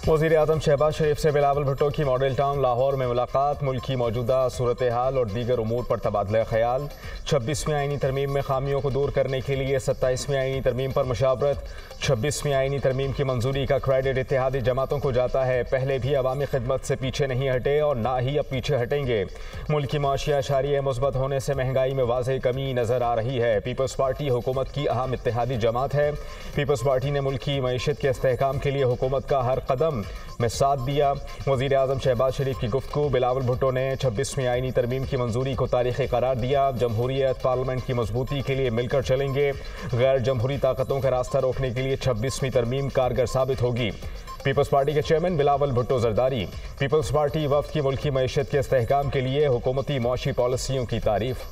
वज़ीर आज़म शहबाज शरीफ से बिलावल भुट्टो की मॉडल टाउन लाहौर में मुलाकात, मुल्क की मौजूदा सूरत हाल और दीगर उमूर पर तबादला ख्याल। 26वीं आईनी तरमीम में खामियों को दूर करने के लिए 27वीं आईनी तरमीम पर मशावरत। 26वीं आईनी तरमीम की मंजूरी का क्रेडिट इत्तेहादी जमातों को जाता है। पहले भी अवामी खिदमत से पीछे नहीं हटे और ना ही अब पीछे हटेंगे। मुल्क की माशी अशारिया मुस्बत होने से महंगाई में वाज़ेह कमी नजर आ रही है। पीपल्स पार्टी हुकूमत की अहम इत्तेहादी जमात है। पीपल्स पार्टी ने मुल्क की मईशत के इस्तेहकाम के लिए हुकूमत का हर कदम में साथ दिया। वज़ीर आज़म शहबाज शरीफ की गुफ्तगू। बिलावल भुट्टो ने 26वीं आईनी तरमीम की मंजूरी को तारीख़ी करार दिया। जमहूरियत पार्लियामेंट की मजबूती के लिए मिलकर चलेंगे। गैर जमहूरी ताकतों का रास्ता रोकने के लिए 26वीं तरमीम कारगर साबित होगी। पीपल्स पार्टी के चेयरमैन बिलावल भुट्टो जरदारी। पीपल्स पार्टी वफ्द की मुल्क की मईशत के इस्तेहकाम के लिए हुकूमती मौशी पॉलिसियों की तारीफ।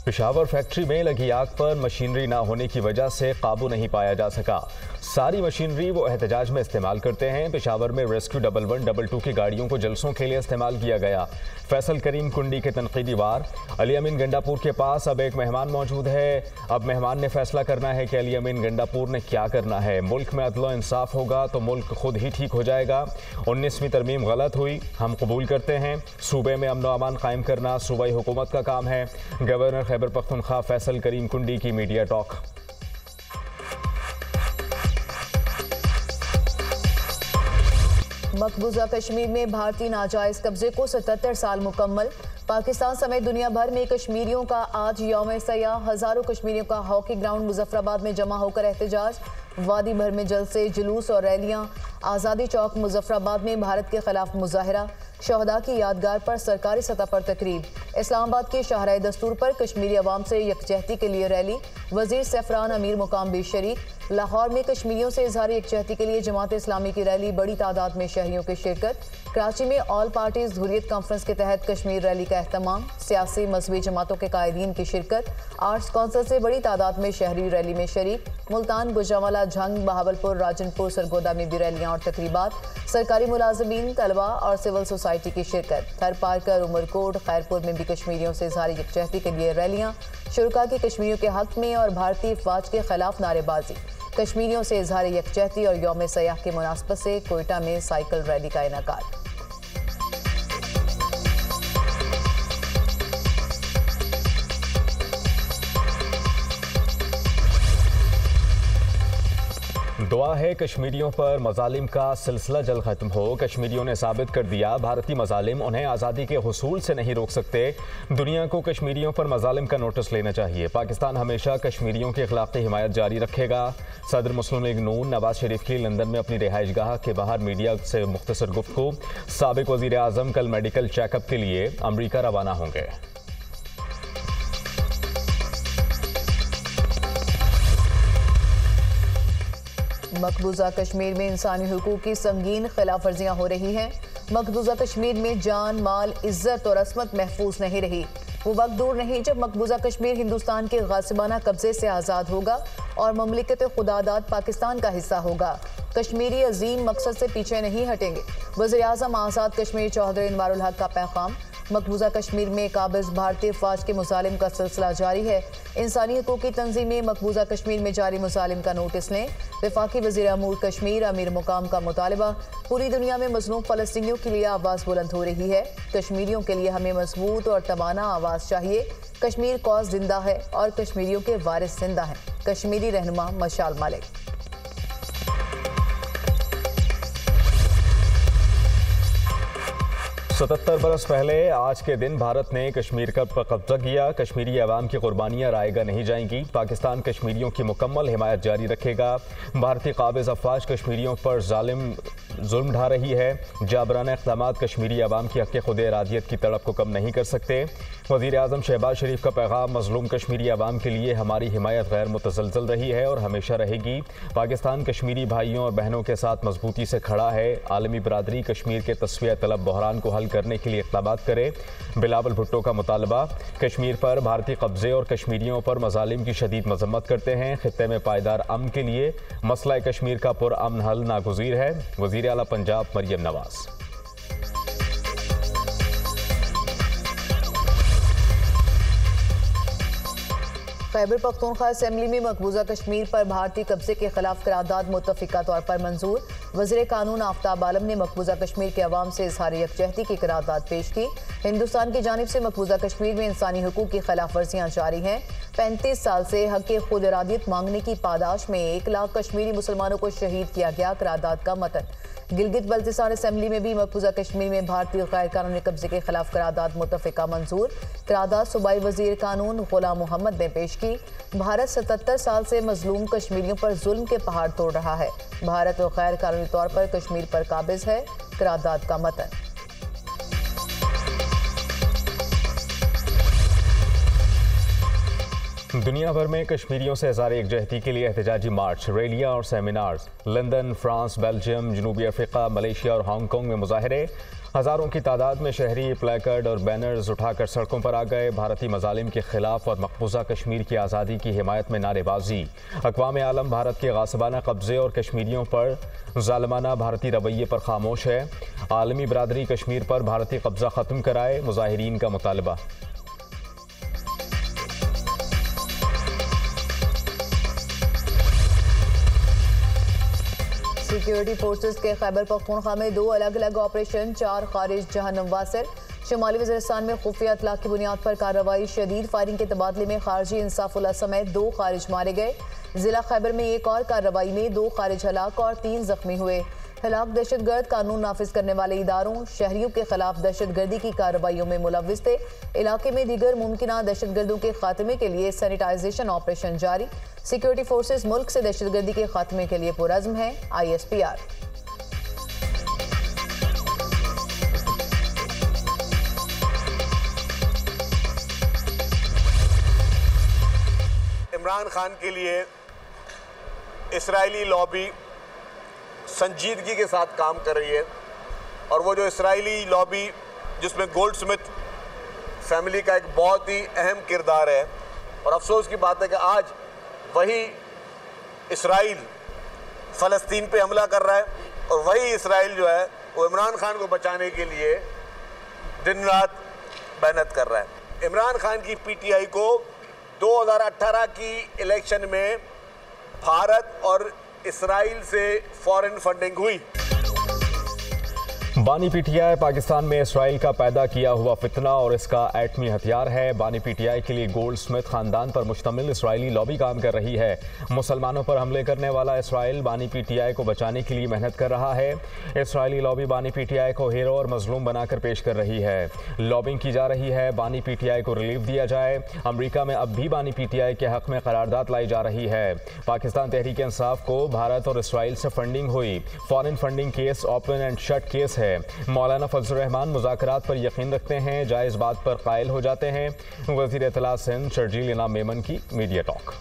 पेशावर फैक्ट्री में लगी आग पर मशीनरी ना होने की वजह से काबू नहीं पाया जा सका। सारी मशीनरी वो एहतजाज में इस्तेमाल करते हैं। पेशावर में रेस्क्यू 1112 की गाड़ियों को जलसों के लिए इस्तेमाल किया गया। फैसल करीम कुंडी के तनकीदी वार। अली अमीन गंडापुर के पास अब एक मेहमान मौजूद है। अब मेहमान ने फैसला करना है कि अली अमीन गंडापुर ने क्या करना है। मुल्क में अदल इंसाफ होगा तो मुल्क खुद ही ठीक हो जाएगा। 19वीं तरमीम गलत हुई, हम कबूल करते हैं। सूबे में अमन व अमान कायम करना सूबाई हुकूमत का काम है। गवर्नर खैबर पख्तूनख्वा फैसल करीम कुंडी की मीडिया टॉक। मकबूजा कश्मीर में भारतीय नाजायज कब्जे को 77 साल मुकम्मल। पाकिस्तान समेत दुनिया भर में कश्मीरियों का आज यौम सयाह। हजारों कश्मीरियों का हॉकी ग्राउंड मुजफ्फराबाद में जमा होकर एहतजाज। वादी भर में जलसे, जुलूस और रैलियां। आज़ादी चौक मुजफ्फराबाद में भारत के खिलाफ मुजाहरा। शहदा की यादगार पर सरकारी सतह पर तकरीब। इस्लामाबाद के शाहराह दस्तूर पर कश्मीरी अवाम से यकजहती के लिए रैली। वजीर सफरान अमीर मुकाम भी शरीक। लाहौर में कश्मीरियों से इजहार यकजहती के लिए जमात इस्लामी की रैली। बड़ी तादाद में शहरियों की शिरकत। कराची में ऑल पार्टीज हुर्रियत कॉन्फ्रेंस के तहत कश्मीर रैली का एहतमाम। सियासी मजहबी जमातों के कायदीन की शिरकत। आर्ट्स कौंसिल से बड़ी तादाद में शहरी रैली में शरीक। मुल्तान, गुजरांवाला, झंग, बहावलपुर, राजनपुर, सरगोदा में भी रैलियां और तकरीबात। सरकारी मुलाजमीन, तलबा और सिविल सोसाइटी की शिरकत। थर पार्कर, उमरकोट, खैरपुर में भी कश्मीरियों से इजहार यकजहती के लिए रैलियां। शुरका की कश्मीरियों के हक में और भारतीय अफवाज के खिलाफ नारेबाजी। कश्मीरियों से इजहार यकजहती और यौम सयाह की मुनासबत से कोयटा में साइकिल रैली का इनेकाद। दुआ है कश्मीरियों पर मजालिम का सिलसिला जल्द खत्म हो। कश्मीरियों ने साबित कर दिया भारतीय मजालिम उन्हें आज़ादी के हुसूल से नहीं रोक सकते। दुनिया को कश्मीरियों पर मजालिम का नोटिस लेना चाहिए। पाकिस्तान हमेशा कश्मीरियों की अखलाकी हिमायत जारी रखेगा। सदर मुस्लिम लीग नून नवाज शरीफ की लंदन में अपनी रिहाइशगाह के बाहर मीडिया से मुख्तसर गुफ्तगू। साबिक वज़ीर आज़म कल मेडिकल चेकअप के लिए अमरीका रवाना होंगे। मकबूजा कश्मीर में इंसानी हुकूक की संगीन खिलाफ वर्जियां हो रही हैं। मकबूजा कश्मीर में जान, माल, इज्जत और असमत महफूज नहीं रही। वो वक्त दूर नहीं जब मकबूजा कश्मीर हिंदुस्तान के गासिबाना कब्जे से आज़ाद होगा और ममलिकत खुदादाद पाकिस्तान का हिस्सा होगा। कश्मीरी अजीम मकसद से पीछे नहीं हटेंगे। वज़ीर आज़म आज़ाद कश्मीर चौधरी अनवारुल हक का पैगाम। मकबूजा कश्मीर में काबिज भारतीय फौज के मुजालिम का सिलसिला जारी है। इंसानी हकूक़ की तंजीमें मकबूजा कश्मीर में जारी मुजालिम का नोटिस लें। वफाकी वज़ीर अमूर कश्मीर अमीर मुकाम का मुतालबा। पूरी दुनिया में मज़लूम फ़लस्तीनियों के लिए आवाज़ बुलंद हो रही है। कश्मीरियों के लिए हमें मजबूत और तवाना आवाज़ चाहिए। कश्मीर कौस जिंदा है और कश्मीरियों के वारिस जिंदा हैं। कश्मीरी रहनुमा मशाल मालिक। 77 बरस पहले आज के दिन भारत ने कश्मीर पर कब्जा किया। कश्मीरी अवाम की कुर्बानियाँ रायगा नहीं जाएंगी। पाकिस्तान कश्मीरियों की मुकम्मल हिमायत जारी रखेगा। भारतीय काबिज अफवाज कश्मीरियों पर जुल्म ढा रही है। जाबराना इक़दामात कश्मीरी अवाम की हक़ खुद इरादियत की तड़प को कम नहीं कर सकते। वज़ीर आज़म शहबाज शरीफ का पैगाम मज़लूम कश्मीरी अवाम के लिए हमारी हिमायत गैर मुतसलसल रही है और हमेशा रहेगी। पाकिस्तान कश्मीरी भाइयों और बहनों के साथ मजबूती से खड़ा है। आलमी बरादरी कश्मीर के तस्वीर तलब बहरान को हल करने के लिए इक़दामात करे। बिलावल भुट्टो का मुतालबा। कश्मीर पर भारतीय कब्जे और कश्मीरियों पर मजालिम की शदीद मजम्मत करते हैं। खित्ते में पायदार अमन के लिए मसला कश्मीर का पुरअमन हल नागुज़ीर है। वज़ीर आला पंजाब मरियम नवाज। खैबर पख्तूनख्वा असेंबली में मकबूजा कश्मीर पर भारतीय कब्जे के खिलाफ करारदाद मुत्तफिका तौर पर मंजूर। वज़ीर कानून आफ्ताब आलम ने मकबूजा कश्मीर के अवाम से इज़हार यकजहती की करारदाद पेश की। हिंदुस्तान की जानिब से मकबूजा कश्मीर में इंसानी हुकूक की खिलाफ वर्जियाँ जारी हैं। 35 साल से हक खुद इरादियत मांगने की पादाश में 1 लाख कश्मीरी मुसलमानों को शहीद किया गया। करारदाद का मतन। गिलगित बल्तिस्तान असेंबली में भी मकबूजा कश्मीर में भारतीय गैर कानूनी कब्जे के खिलाफ करारदाद मुत्तफिका मंजूर। करारदाद सूबाई वजीर कानून गुलाम मोहम्मद ने पेश की। भारत 77 साल से मजलूम कश्मीरियों पर जुल्म के पहाड़ तोड़ रहा है। भारत गैर कानूनी तौर पर कश्मीर पर काबिज है। करारदाद का मतन। दुनिया भर में कश्मीरियों से इज़हार यकजहती के लिए एहतजाजी मार्च, रैलियाँ और सेमिनार्स। लंदन, फ्रांस, बेल्जियम, जनूबी अफ्रीका, मलेशिया और हांगकॉन्ग में मुजाहरे। हज़ारों की तादाद में शहरी प्लेकार्ड और बैनर्स उठाकर सड़कों पर आ गए। भारतीय मजालिम के खिलाफ और मकबूजा कश्मीर की आज़ादी की हिमायत में नारेबाजी। अक़वाम आलम भारत के गासिबाना कब्जे और कश्मीरियों पर ज़ालिमाना भारतीय रवैये पर खामोश है। आलमी बरादरी कश्मीर पर भारतीय कब्जा ख़त्म कराए, मुजाहिरीन का मुतालबा। सिक्योरिटी फोर्सेस के खैबर पख्तूनख्वा में 2 अलग अलग ऑपरेशन, 4 खारिज जहन्नम वासिल। शुमाली वज़ीरिस्तान में खुफिया इत्तला की बुनियाद पर कार्रवाई। शदीद फायरिंग के तबादले में खारजी इंसाफुल्लाह समेत 2 खारिज मारे गए। जिला खैबर में एक और कार्रवाई में 2 खारिज हलाक और 3 जख्मी हुए। हलाक दहशतगर्द कानून नाफिज करने वाले इदारों, शहरियों के खिलाफ दहशतगर्दी की कार्रवाइयों में मुलव्विस थे। इलाके में दीगर मुमकिना दहशतगर्दों के खात्मे के लिए सैनिटाइजेशन ऑपरेशन जारी। सिक्योरिटी फोर्सेस मुल्क से दहशतगर्दी के खात्मे के लिए पुरअज़्म है। ISPR। इमरान खान के लिए इस्राएली लॉबी संजीदगी के साथ काम कर रही है और वो जो इस्राएली लॉबी जिसमें गोल्डस्मिथ फैमिली का एक बहुत ही अहम किरदार है, और अफसोस की बात है कि आज वही इस्राइल फ़लस्तीन पे हमला कर रहा है और वही इस्राइल जो है वो इमरान खान को बचाने के लिए दिन रात मेहनत कर रहा है। इमरान खान की PTI को 2018 की इलेक्शन में भारत और इस्राइल से फॉरेन फंडिंग हुई। बानी PTI पाकिस्तान में इसराइल का पैदा किया हुआ फितना और इसका एटमी हथियार है। बानी PTI के लिए गोल्डस्मिथ खानदान पर मुश्तमिल इसराइली लॉबी काम कर रही है। मुसलमानों पर हमले करने वाला इसराइल बानी PTI को बचाने के लिए मेहनत कर रहा है। इसराइली लॉबी बानी PTI को हीरो और मजलूम बनाकर पेश कर रही है। लॉबिंग की जा रही है बानी PTI को रिलीफ दिया जाए। अमरीका में अब भी बानी PTI के हक में करारदाद लाई जा रही है। पाकिस्तान तहरीक इंसाफ को भारत और इसराइल से फंडिंग हुई। Foreign funding case open and shut case है। मौलाना फजलुर रहमान मुज़ाकरात पर यकीन रखते हैं, जायज़ बात पर कायल हो जाते हैं। वज़ीर इत्तला सिंध शर्जील इनाम मेमन की मीडिया टॉक।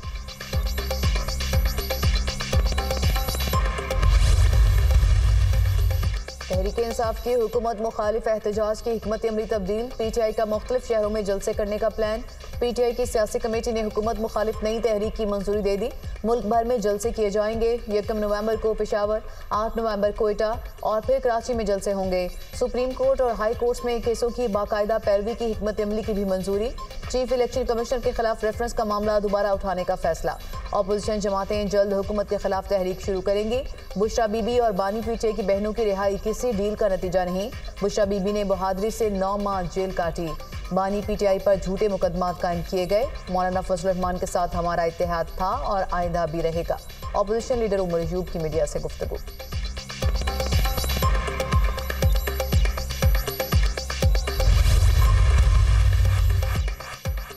तहरीक इंसाफ की हुकूमत मुखालिफ एहतजाज की हिकमत अमली तब्दील। PTI का मुख्तलिफ शहरों में जलसे करने का प्लान। PTI की सियासी कमेटी ने हुकूमत मुखालिफ नई तहरीक की मंजूरी दे दी। मुल्क भर में जलसे किए जाएंगे। 1 नवंबर को पेशावर, 8 नवंबर कोयटा और फिर कराची में जलसे होंगे। सुप्रीम कोर्ट और हाई कोर्ट्स में केसों की बाकायदा पैरवी की हिकमत अमली की भी मंजूरी। चीफ इलेक्शन कमिश्नर के खिलाफ रेफरेंस का मामला दोबारा उठाने का फैसला। अपोजिशन जमातें जल्द हुकूमत के खिलाफ तहरीक शुरू करेंगी। बुशरा बीबी और बानी PTI की बहनों की रिहाई किसी डील का नतीजा नहीं। बुशरा बीबी ने बहादुरी से 9 माह जेल काटी। बानी PTI पर झूठे मुकदमात कायम किए गए। मौलाना फजलुर रहमान के साथ हमारा इत्तेहाद था और आइंदा भी रहेगा। अपोजिशन लीडर उमर अयूब की मीडिया से गुफ्तगू।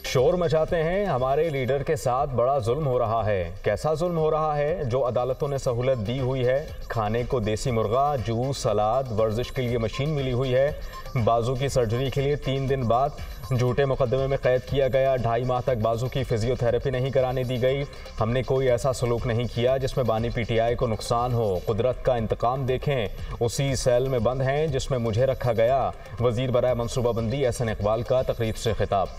शोर मचाते हैं, हमारे लीडर के साथ बड़ा जुल्म हो रहा है। कैसा जुल्म हो रहा है? जो अदालतों ने सहूलत दी हुई है, खाने को देसी मुर्गा, जूस, सलाद, वर्जिश के लिए मशीन मिली हुई है, बाजू की सर्जरी के लिए 3 दिन बाद झूठे मुकदमे में कैद किया गया, 2.5 माह तक बाजू की फिजियोथेरेपी नहीं कराने दी गई। हमने कोई ऐसा सलूक नहीं किया जिसमें बानी PTI को नुकसान हो। कुदरत का इंतकाम देखें, उसी सेल में बंद हैं जिसमें मुझे रखा गया। वजीर बराए मनसूबाबंदी एहसन इकबाल का तकरीब से खिताब।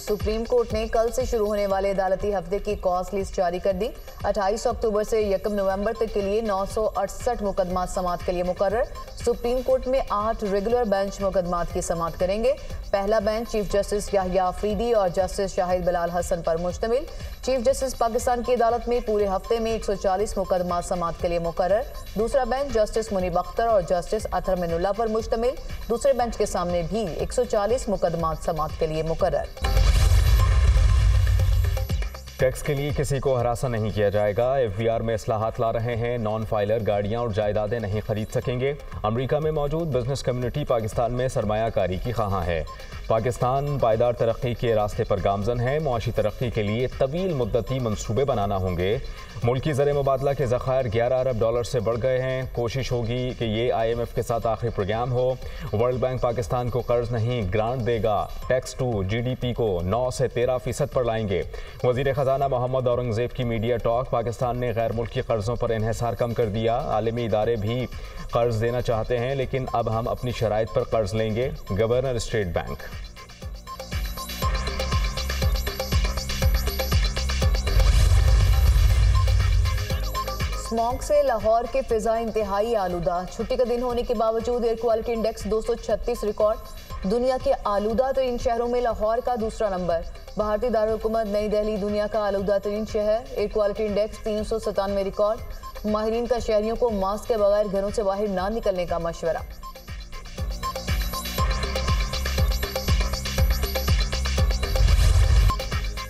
सुप्रीम कोर्ट ने कल से शुरू होने वाले अदालती हफ्ते की कॉस्ट लिस्ट जारी कर दी। 28 अक्टूबर से 1 नवंबर तक के लिए 968 मुकदमात समाअत के लिए मुकर्रर। सुप्रीम कोर्ट में 8 रेगुलर बेंच मुकदमात की समाअत करेंगे। पहला bench chief justice Yahya Afridi और जस्टिस शाहिद बिलाल हसन पर मुश्तमिल। चीफ जस्टिस पाकिस्तान की अदालत में पूरे हफ्ते में 140 मुकदमात समाअत के लिए मुकर्रर। दूसरा बेंच जस्टिस मुनीब अख्तर और जस्टिस अतहर मिनुल्लाह पर मुश्तमिल। दूसरे बेंच के सामने भी 140 मुकदमात समाअत के लिए मुकर्रर। टैक्स के लिए किसी को हरासा नहीं किया जाएगा। एफबीआर में इस्लाहात ला रहे हैं। नॉन फाइलर गाड़ियां और जायदादें नहीं खरीद सकेंगे। अमेरिका में मौजूद बिजनेस कम्युनिटी पाकिस्तान में सरमायाकारी की ख्वाहां है। पाकिस्तान पायदार तरक्की के रास्ते पर गामजन है। मुआशी तरक्की के लिए तवील मुद्दती मंसूबे बनाना होंगे। मुल्की ज़र मुबादला के ज़खायर 11 अरब डॉलर से बढ़ गए हैं। कोशिश होगी कि ये IMF के साथ आखिरी प्रोग्राम हो। वर्ल्ड बैंक पाकिस्तान को कर्ज नहीं ग्रांट देगा। टैक्स टू GDP को 9 से 13% पर लाएंगे। वज़ीर ख़जाना मोहम्मद औरंगज़ेब की मीडिया टॉक। पाकिस्तान ने गैर मुल्की कर्जों पर इन्हिसार कम कर दिया। आलमी इदारे भी कर्ज देना चाहते हैं, लेकिन अब हम अपनी शराइत पर कर्ज लेंगे। Governor state bank. स्मॉग से लाहौर के फिजा इंतहाई आलूदा। छुट्टी का दिन होने के बावजूद एयर क्वालिटी इंडेक्स 236 रिकॉर्ड। दुनिया के आलूदा तरीन शहरों में लाहौर का दूसरा नंबर। भारतीय दारुलहुकूमत नई दिल्ली दुनिया का आलूदा तरीन शहर। Air quality index 397 record. माहिरीन का शहरियों को मास्क के बगैर घरों से बाहर ना निकलने का मशवरा।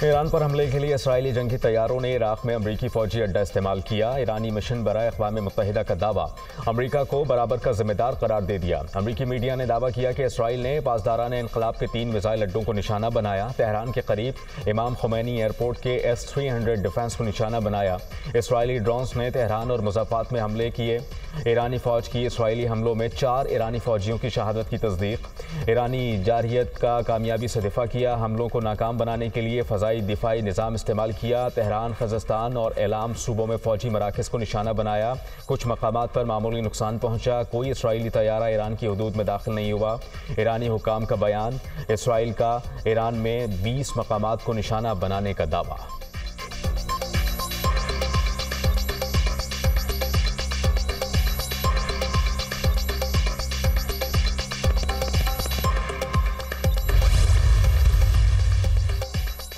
ईरान पर हमले के लिए इसराइली जंगी तैयारों ने इराक में अमरीकी फौजी अड्डा इस्तेमाल किया। ईरानी मिशन बराए अक़वाम मुत्तहिदा का दावा। अमरीका को बराबर का जिम्मेदार करार दे दिया। अमरीकी मीडिया ने दावा किया कि इसराइल ने पासदारान इनकलाब के 3 मिसाइल अड्डों को निशाना बनाया। तेहरान के करीब इमाम खुमैनी एयरपोर्ट के S-300 डिफेंस को निशाना बनाया। इसराइली ड्रोन्स ने तेहरान और मुज़फ़्फ़रात में हमले किए। ईरानी फौज की इसराइली हमलों में 4 ईरानी फौजियों की शहादत की तस्दीक। ईरानी जारहियत का कामयाबी से दिफा किया। हमलों को नाकाम बनाने के लिए फ़ज़ाई दिफाई निज़ाम इस्तेमाल किया। तेहरान, खज़स्तान और एलाम सूबों में फौजी मराकज़ को निशाना बनाया। कुछ मकामात पर मामूली नुकसान पहुंचा। कोई इसराइली तैयारा ईरान की हदूद में दाखिल नहीं हुआ। ईरानी हुकाम का बयान। इसराइल का ईरान में 20 मकामात को निशाना बनाने का दावा।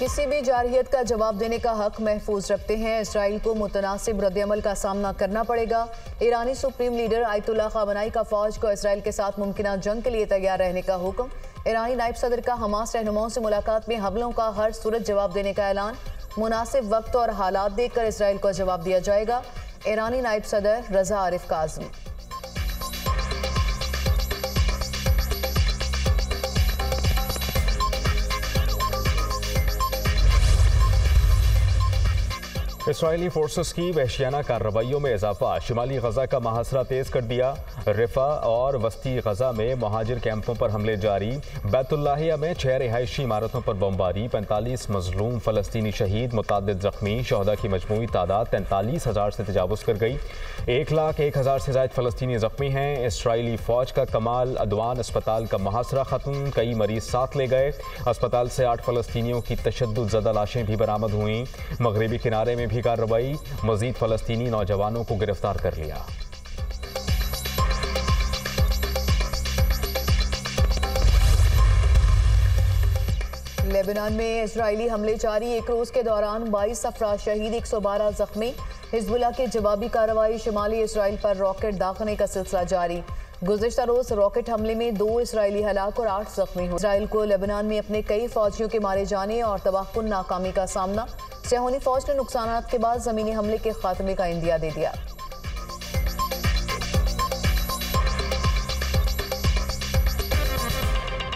किसी भी जारहियत का जवाब देने का हक महफूज रखते हैं। इसराइल को मुतनासिब रद्दअमल का सामना करना पड़ेगा। ईरानी सुप्रीम लीडर आयतुल्लाह ख़ामेनी का फौज को इसराइल के साथ मुमकिना जंग के लिए तैयार रहने का हुक्म। ईरानी नायब सदर का हमास रहनुमाओं से मुलाकात में हमलों का हर सूरत जवाब देने का ऐलान। मुनासिब वक्त और हालात देखकर इसराइल को जवाब दिया जाएगा। ईरानी नायब सदर रज़ा आरिफ काज़मी। इसराइली फोर्सेस की वहशियाना कार्रवाइयों में इजाफा। शिमाली गजा का मुहासरा तेज़ कर दिया। रिफा और वस्ती गजा में महाजिर कैंपों पर हमले जारी। बैतुल्लाहिया में 6 रिहायशी इमारतों पर बमबारी। 45 मजलूम फ़लस्तीनी शहीद, मुतादिद ज़ख्मी। शहदा की मजमूई तादाद 43,000 से तजावुज़ कर गई। 1,01,000 से ज़ायद फ़लस्तीनी ज़ख्मी हैं। इसराइली फ़ौज का कमाल अदवान अस्पताल का मुहासरा ख़त्म। कई मरीज साथ ले गए। अस्पताल से 8 फ़लस्तीनियों की तशद्दुद ज़दा लाशें भी बरामद हुई। मगरबी किनारे में भी कार्रवाई। मजीद फ़लस्तीनी नौजवानों को गिरफ्तार कर लिया। लेबनान में इजरायली हमले जारी। एक रोज के दौरान 22 अफराद शहीद, 112 जख्मी। हिजबुल्लाह की जवाबी कार्रवाई। शुमाली इसराइल पर रॉकेट दागने का सिलसिला जारी। गुज़िश्ता रोज रॉकेट हमले में 2 इसराइली हलाक और 8 जख्मी हुए। इसराइल को लेबनान में अपने कई फौजियों के मारे जाने और तबाहकुन नाकामी का सामना। सेहूनी फौज ने नुकसानात के बाद जमीनी हमले के खात्मे का इंदिया दे दिया।